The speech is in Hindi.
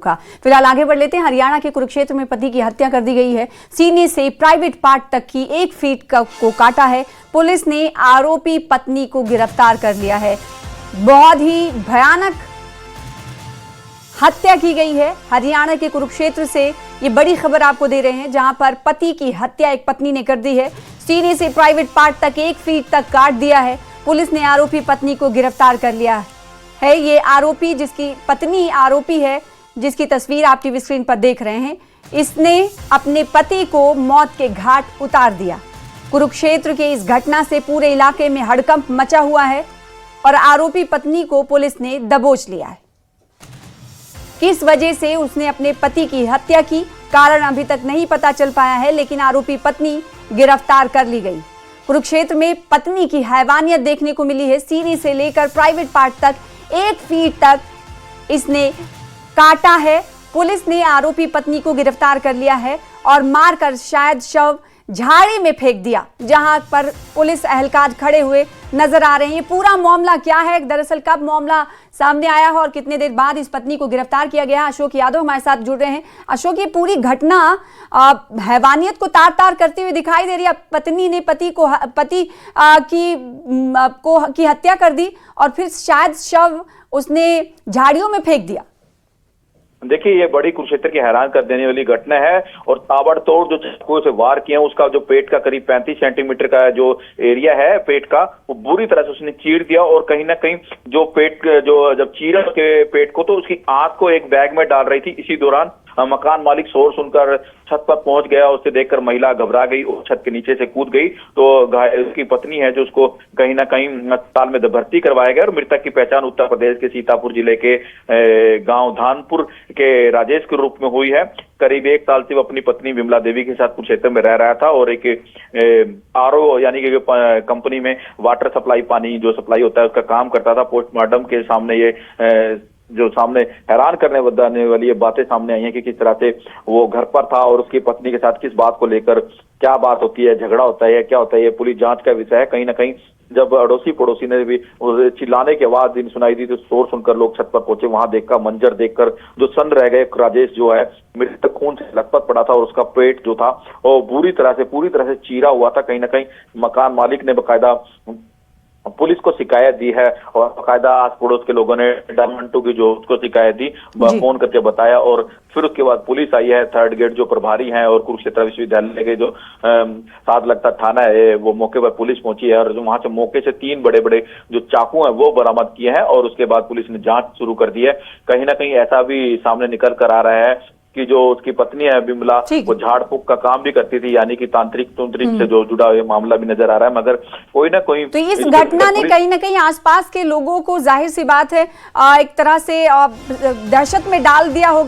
फिलहाल आगे बढ़ लेते हैं। हरियाणा के कुरुक्षेत्र में पति की हत्या कर दी गई है। सीने से प्राइवेट पार्ट तक की 1 फीट को काटा है। पुलिस ने आरोपी पत्नी को गिरफ्तार कर लिया है। बहुत ही भयानक हत्या की गई है। हरियाणा के कुरुक्षेत्र से ये बड़ी खबर आपको दे रहे हैं, जहां पर पति की हत्या एक पत्नी ने कर दी है। सीने से प्राइवेट पार्ट तक 1 फीट तक काट दिया है। पुलिस ने आरोपी पत्नी को गिरफ्तार कर लिया है। ये आरोपी, जिसकी पत्नी आरोपी है, जिसकी तस्वीर आप टीवी स्क्रीन पर देख रहे हैं, इसने अपने पति को मौत के घाट उतार दिया। कुरुक्षेत्र के इस घटना से पूरे इलाके में हड़कंप मचा हुआ है और आरोपी पत्नी को पुलिस ने दबोच लिया है। किस वजह से उसने अपने पति की हत्या की, कारण अभी तक नहीं पता चल पाया है, लेकिन आरोपी पत्नी गिरफ्तार कर ली गई। कुरुक्षेत्र में पत्नी की हैवानियत देखने को मिली है। सीने से लेकर प्राइवेट पार्ट तक 1 फीट तक इसने काटा है। पुलिस ने आरोपी पत्नी को गिरफ्तार कर लिया है और मारकर शायद शव झाड़ी में फेंक दिया, जहां पर पुलिस एहलकार खड़े हुए नजर आ रहे हैं। ये पूरा मामला क्या है, दरअसल कब मामला सामने आया है और कितने देर बाद इस पत्नी को गिरफ्तार किया गया? अशोक यादव हमारे साथ जुड़ रहे हैं। अशोक, ये पूरी घटना हैवानियत को तार तार करती हुई दिखाई दे रही है। पत्नी ने पति की हत्या कर दी और फिर शायद शव उसने झाड़ियों में फेंक दिया। देखिए, ये बड़ी कुरुक्षेत्र की हैरान कर देने वाली घटना है और ताबड़तोड़ जो चाकू से वार किए, उसका जो पेट का करीब 35 सेंटीमीटर का जो एरिया है पेट का, वो बुरी तरह से उसने चीर दिया। और कहीं ना कहीं जो पेट जो जब चीरा के पेट को, तो उसकी आंख को एक बैग में डाल रही थी। इसी दौरान मकान मालिक शोर सुनकर छत पर पहुंच गया। उसे देखकर महिला घबरा गई और छत के नीचे से कूद गई। तो उसकी पत्नी है जो उसको कहीं ना कहीं अस्पताल में भर्ती करवाया गया और मृतक की पहचान उत्तर प्रदेश के सीतापुर जिले के गांव धानपुर के राजेश के रूप में हुई है। करीब 1 साल से वो अपनी पत्नी विमला देवी के साथ कुरुक्षेत्र में रह रहा था और एक आरओ यानी कि कंपनी में वाटर सप्लाई, पानी जो सप्लाई होता है उसका काम करता था। पोस्टमार्टम के सामने ये जो सामने हैरान करने वाली ये बातें सामने आई हैं कि किस तरह से वो घर पर था और उसकी पत्नी के साथ किस बात को लेकर क्या बात होती है, झगड़ा होता है या क्या होता है, ये पुलिस जांच का विषय है। कहीं ना कहीं जब अड़ोसी पड़ोसी ने भी चिल्लाने की आवाज सुनाई दी तो शोर सुनकर लोग छत पर पहुंचे। वहां देखकर, मंजर देखकर जो सन्न रह गए। राजेश जो है मृतक खून से लथपथ पड़ा था और उसका पेट जो था वो पूरी तरह से चीरा हुआ था। कहीं ना कहीं मकान मालिक ने बकायदा पुलिस को शिकायत दी है और बाकायदा आस पड़ोस के लोगों ने डायमंड 2 की जो उसको शिकायत दी, फोन करके बताया और फिर उसके बाद पुलिस आई है। 3rd गेट जो प्रभारी हैं और कुरुक्षेत्र विश्वविद्यालय के जो साथ लगता थाना है, वो मौके पर पुलिस पहुंची है और वहां से मौके से 3 बड़े बड़े जो चाकू हैं वो बरामद किए हैं और उसके बाद पुलिस ने जांच शुरू कर दी है। कहीं ना कहीं ऐसा भी सामने निकल कर आ रहा है कि जो उसकी पत्नी है विमला, वो झाड़ फूक का काम भी करती थी, यानी कि तांत्रिक से जो जुड़ा हुआ मामला भी नजर आ रहा है। मगर कोई ना कोई तो इस घटना ने कहीं ना कहीं आसपास के लोगों को, जाहिर सी बात है, एक तरह से दहशत में डाल दिया होगा।